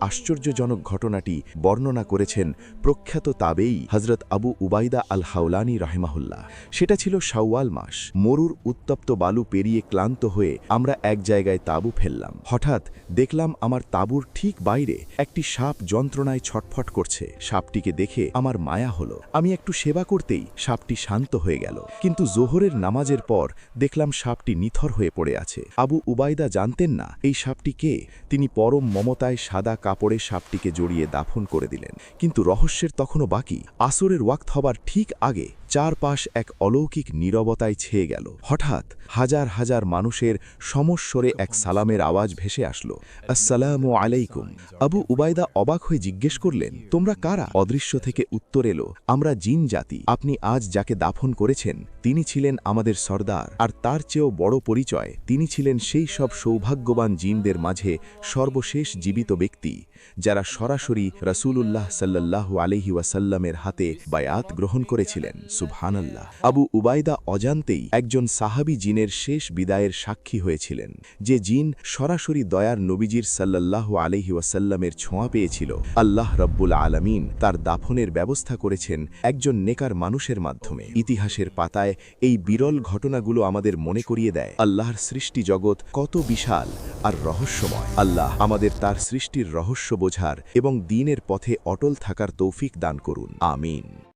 আশ্চর্যজনক ঘটনাটি বর্ণনা করেছেন প্রখ্যাত তাবেই হজরত আবু উবাইদা আল হাওলানি রাহিমাহুল্লাহ। সেটা ছিল শাওয়াল মাস। মরুর উত্তপ্ত বালু পেরিয়ে ক্লান্ত হয়ে আমরা এক জায়গায় তাঁবু ফেললাম। হঠাৎ দেখলাম আমার তাঁবুর ঠিক বাইরে একটি সাপ যন্ত্রণায় ছটফট করছে। সাপটিকে দেখে আমার মায়া হলো। আমি একটু সেবা করতেই সাপটি শান্ত হয়ে গেল। কিন্তু জোহরের নামাজের পর দেখলাম সাপটি নিথর হয়ে পড়ে আছে। আবু উবাইদা জানতেন না এই সাপটি কে। তিনি পরম মমতায় সাদা কাপড়ে সাপটিকে জড়িয়ে দাফন করে দিলেন। কিন্তু রহস্যের তখনও বাকি। আসরের ওয়াক্ত হবার ঠিক আগে চারপাশ এক অলৌকিক নীরবতায় ছেয়ে গেল। হঠাৎ হাজার হাজার মানুষের সমস্বরে এক সালামের আওয়াজ ভেসে আসলো, আসসালামু আলাইকুম। আবু উবাইদা অবাক হয়ে জিজ্ঞেস করলেন, তোমরা কারা? অদৃশ্য থেকে উত্তর এলো, আমরা জিন জাতি। আপনি আজ যাকে দাফন করেছেন তিনি ছিলেন আমাদের সর্দার, আর তার চেয়েও বড় পরিচয় তিনি ছিলেন সেই সব সৌভাগ্যবান জিনদের মাঝে সর্বশেষ জীবিত ব্যক্তি যারা সরাসরি রাসূলুল্লাহ সাল্লাল্লাহু আলাইহি ওয়াসাল্লামের হাতে বায়াত গ্রহণ করেছিলেন। সুবহানাল্লাহ। আবু উবাইদা অজান্তেই একজন সাহাবী জিনের শেষ বিদায়ের সাক্ষী হয়েছিলেন, যে জিন সরাসরি দয়ার নবীজির সাল্লাল্লাহু আলাইহি ওয়াসাল্লামের ছোঁয়া পেয়েছিল। আল্লাহ রাব্বুল আলামিন তার দাফনের ব্যবস্থা করেছেন একজন নেকার মানুষের মাধ্যমে। ইতিহাসের পাতায় এই বিরল ঘটনাগুলো আমাদের মনে করিয়ে দেয় আল্লাহর সৃষ্টি জগৎ কত বিশাল আর রহস্যময়। আল্লাহ আমাদের তার সৃষ্টির রহস্য বোঝার এবং দ্বীনের পথে অটল থাকার তৌফিক দান করুন। আমিন।